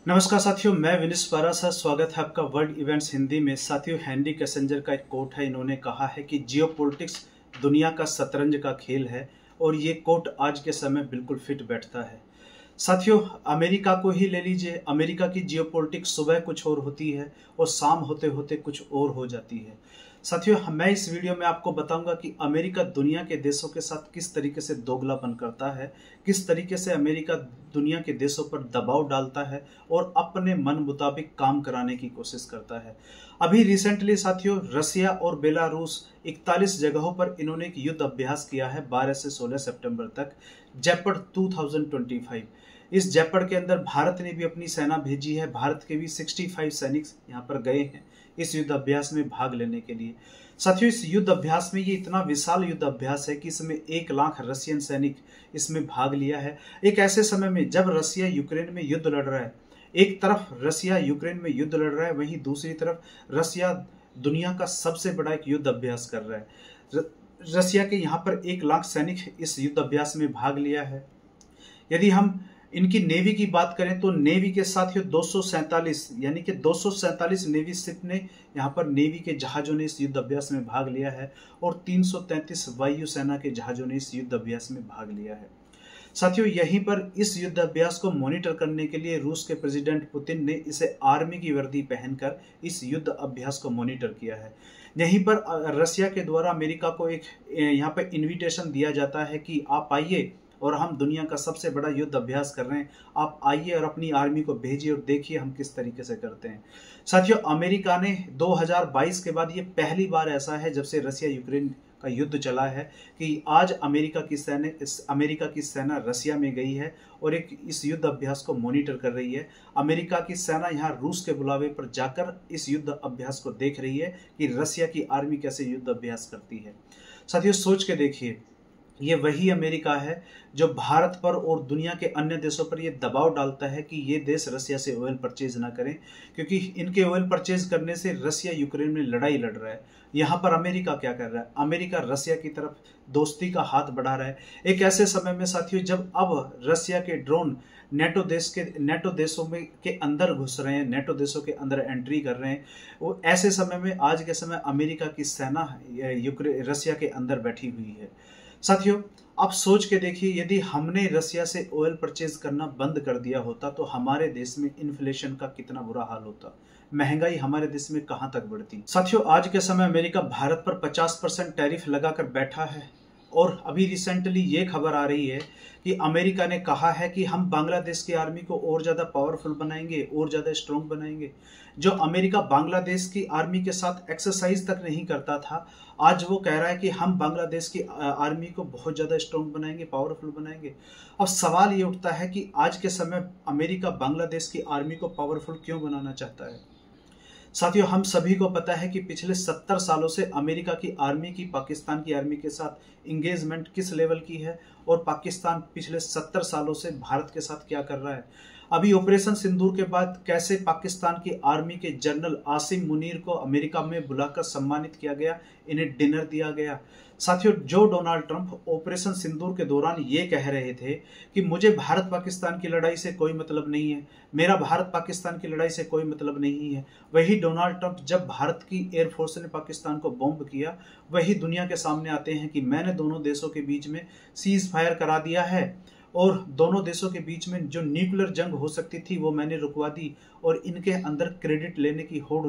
नमस्कार साथियों, मैं विनिश पारासर। स्वागत है आपका वर्ल्ड इवेंट्स हिंदी में। साथियों, हेनरी किसिंजर का एक कोट है। इन्होंने कहा है कि जियोपॉलिटिक्स दुनिया का शतरंज का खेल है, और ये कोट आज के समय बिल्कुल फिट बैठता है। साथियों, अमेरिका को ही ले लीजिए। अमेरिका की जियोपॉलिटिक्स सुबह कुछ और होती है और शाम होते होते कुछ और हो जाती है। साथियों, मैं इस वीडियो में आपको बताऊंगा कि अमेरिका दुनिया के देशों के साथ किस तरीके से दोगलापन करता है, किस तरीके से अमेरिका दुनिया के देशों पर दबाव डालता है और अपने मन मुताबिक काम कराने की कोशिश करता है। अभी रिसेंटली साथियों, रसिया और बेलारूस 41 जगहों पर इन्होंने एक युद्ध अभ्यास किया है 12 से 16 सितंबर तक, जेपड़ 2025। इस जेपड़ के अंदर भारत ने भी अपनी सेना भेजी है। भारत के भी 65 सैनिक यहाँ पर गए हैं इस युद्ध अभ्यास में भाग लेने के लिए। साथियों, इस युद्ध अभ्यास में ये इतना विशाल युद्ध अभ्यास है कि इसमें 1 लाख रशियन सैनिक इसमें भाग लिया है। एक ऐसे समय में जब रसिया यूक्रेन में युद्ध लड़ रहा है, एक तरफ रसिया यूक्रेन में युद्ध लड़ रहा है, वहीं दूसरी तरफ रसिया दुनिया का सबसे बड़ा एक युद्ध अभ्यास कर रहा है। रसिया के यहाँ पर 1 लाख सैनिक इस युद्ध अभ्यास में भाग लिया है। यदि हम इनकी नेवी की बात करें तो नेवी के साथ ही 247 यानी कि 247 नेवी शिप ने यहाँ पर नेवी के जहाजों ने इस युद्ध अभ्यास में भाग लिया है, और 333 वायु सेना के जहाजों ने इस युद्ध अभ्यास में भाग लिया है। साथियों, यहीं पर इस युद्ध अभ्यास को मॉनिटर करने के लिए रूस के प्रेसिडेंट पुतिन ने इसे आर्मी की वर्दी पहनकर इस युद्ध अभ्यास को मॉनिटर किया है। यहीं पर रसिया के द्वारा अमेरिका को एक यहाँ पर इन्विटेशन दिया जाता है कि आप आइए और हम दुनिया का सबसे बड़ा युद्ध अभ्यास कर रहे हैं, आप आइए और अपनी आर्मी को भेजिए और देखिए हम किस तरीके से करते हैं। साथियों, अमेरिका ने 2022 के बाद ये पहली बार ऐसा है जब से रसिया यूक्रेन का युद्ध चला है कि आज अमेरिका की सेना रसिया में गई है और एक इस युद्ध अभ्यास को मॉनिटर कर रही है। अमेरिका की सेना यहाँ रूस के बुलावे पर जाकर इस युद्ध अभ्यास को देख रही है कि रसिया की आर्मी कैसे युद्ध अभ्यास करती है। साथियों, सोच के देखिए, ये वही अमेरिका है जो भारत पर और दुनिया के अन्य देशों पर ये दबाव डालता है कि ये देश रसिया से ऑयल परचेज ना करें, क्योंकि इनके ऑयल परचेज करने से रसिया यूक्रेन में लड़ाई लड़ रहा है। यहाँ पर अमेरिका क्या कर रहा है? अमेरिका रसिया की तरफ दोस्ती का हाथ बढ़ा रहा है। एक ऐसे समय में साथियों, जब अब रसिया के ड्रोन नेटो देशों में के अंदर घुस रहे हैं, नेटो देशों के अंदर एंट्री कर रहे हैं, वो ऐसे समय में आज के समय अमेरिका की सेना रसिया के अंदर बैठी हुई है। साथियों, आप सोच के देखिए, यदि हमने रसिया से ऑयल परचेज करना बंद कर दिया होता तो हमारे देश में इन्फ्लेशन का कितना बुरा हाल होता, महंगाई हमारे देश में कहां तक बढ़ती। साथियों, आज के समय अमेरिका भारत पर 50% टैरिफ लगाकर बैठा है, और अभी रिसेंटली ये खबर आ रही है कि अमेरिका ने कहा है कि हम बांग्लादेश की आर्मी को और ज़्यादा पावरफुल बनाएंगे, और ज़्यादा स्ट्रॉन्ग बनाएंगे। जो अमेरिका बांग्लादेश की आर्मी के साथ एक्सरसाइज तक नहीं करता था, आज वो कह रहा है कि हम बांग्लादेश की आर्मी को बहुत ज़्यादा स्ट्रॉन्ग बनाएंगे, पावरफुल बनाएंगे। अब सवाल ये उठता है कि आज के समय अमेरिका बांग्लादेश की आर्मी को पावरफुल क्यों बनाना चाहता है? साथियों, हम सभी को पता है कि पिछले 70 सालों से अमेरिका की आर्मी की पाकिस्तान की आर्मी के साथ इंगेजमेंट किस लेवल की है, और पाकिस्तान पिछले 70 सालों से भारत के साथ क्या कर रहा है। अभी ऑपरेशन सिंदूर के बाद कैसे पाकिस्तान की आर्मी के जनरल आसिम मुनीर को अमेरिका में बुलाकर सम्मानित किया गया, इन्हें डिनर दिया गया। साथियों, जो डोनाल्ड ट्रंप ऑपरेशन सिंदूर के दौरान ये कह रहे थे कि मुझे भारत पाकिस्तान की लड़ाई से कोई मतलब नहीं है, मेरा भारत पाकिस्तान की लड़ाई से कोई मतलब नहीं है, वही डोनाल्ड ट्रंप जब भारत की एयरफोर्स ने पाकिस्तान को बॉम्ब किया, वही दुनिया के सामने आते हैं कि मैंने दोनों देशों के बीच में सीज फायर करा दिया है, और दोनों देशों के बीच में जो न्यूक्लियर जंग हो सकती थी वो मैंने रुकवा दी, और इनके अंदर क्रेडिट लेने की होड़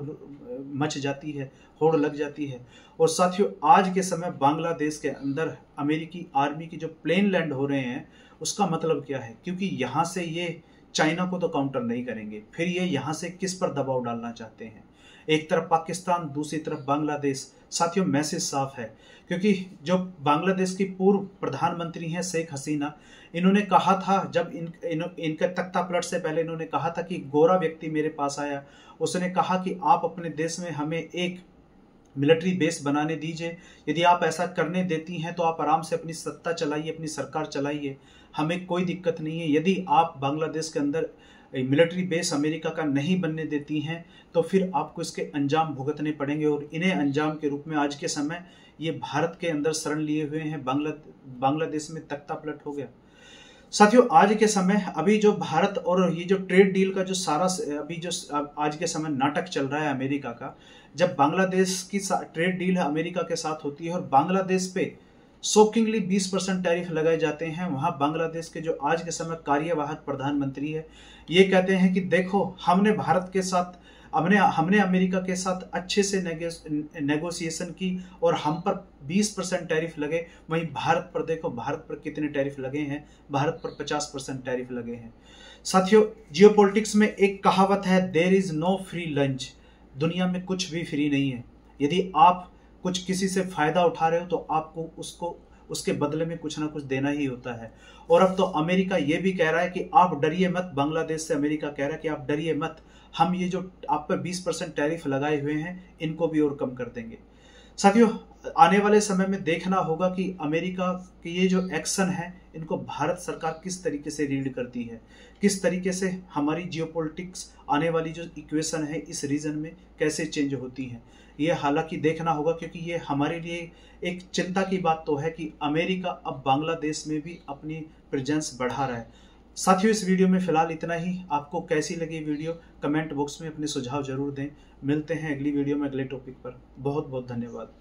मच जाती है, होड़ लग जाती है। और साथियों, आज के समय बांग्लादेश के अंदर अमेरिकी आर्मी की जो प्लेन लैंड हो रहे हैं, उसका मतलब क्या है? क्योंकि यहाँ से ये चाइना को तो काउंटर नहीं करेंगे, फिर ये यहाँ से किस पर दबाव डालना चाहते हैं? एक तरफ पाकिस्तान, दूसरी तरफ बांग्लादेश। साथियों, मैसेज साफ है, क्योंकि जो बांग्लादेश की पूर्व प्रधानमंत्री हैं शेख हसीना, इन्होंने कहा था, जब इनका तख्ता पलट से पहले इन्होंने कहा था कि गोरा व्यक्ति मेरे पास आया, उसने कहा कि आप अपने देश में हमें एक मिलिट्री बेस बनाने दीजिए, यदि आप ऐसा करने देती हैं तो आप आराम से अपनी सत्ता चलाइए, अपनी सरकार चलाइए, हमें कोई दिक्कत नहीं है। यदि आप बांग्लादेश के अंदर मिलिट्री बेस अमेरिका का नहीं बनने देती हैं तो फिर आपको इसके अंजाम भुगतने पड़ेंगे, और इन्हें अंजाम के रूप में आज के समय ये भारत के अंदर शरण लिए हुए हैं। बांग्लादेश में तख्ता पलट हो गया। साथियों, आज के समय अभी जो भारत और ये जो ट्रेड डील का जो सारा अभी जो आज के समय नाटक चल रहा है अमेरिका का, जब बांग्लादेश की ट्रेड डील अमेरिका के साथ होती है और बांग्लादेश पे शॉकिंगली 20% टैरिफ लगाए जाते हैं, वहां बांग्लादेश के जो आज के समय कार्यवाहक प्रधानमंत्री है ये कहते हैं कि देखो हमने भारत के साथ हमने अमेरिका के साथ अच्छे से नेगोशिएशन की और हम पर 20% टैरिफ लगे। वहीं भारत पर देखो, भारत पर कितने टैरिफ लगे हैं, भारत पर 50% टैरिफ लगे हैं। साथियों, जियोपॉलिटिक्स में एक कहावत है, there is no free lunch. दुनिया में कुछ भी फ्री नहीं है। यदि आप कुछ किसी से फायदा उठा रहे हो तो आपको उसको उसके बदले में कुछ ना कुछ देना ही होता है। और अब तो अमेरिका ये भी कह रहा है कि आप डरिए मत, बांग्लादेश से अमेरिका कह रहा है कि आप डरिए मत, हम ये जो आप पर 20% टैरिफ लगाए हुए हैं इनको भी और कम कर देंगे। साथियों, आने वाले समय में देखना होगा कि अमेरिका के ये जो एक्शन है इनको भारत सरकार किस तरीके से रीड करती है, किस तरीके से हमारी जियोपॉलिटिक्स आने वाली जो इक्वेशन है इस रीजन में कैसे चेंज होती है। ये हालांकि देखना होगा, क्योंकि ये हमारे लिए एक चिंता की बात तो है कि अमेरिका अब बांग्लादेश में भी अपनी प्रेजेंस बढ़ा रहा है। साथियों, इस वीडियो में फिलहाल इतना ही। आपको कैसी लगी वीडियो कमेंट बॉक्स में अपने सुझाव जरूर दें। मिलते हैं अगली वीडियो में अगले टॉपिक पर। बहुत बहुत धन्यवाद।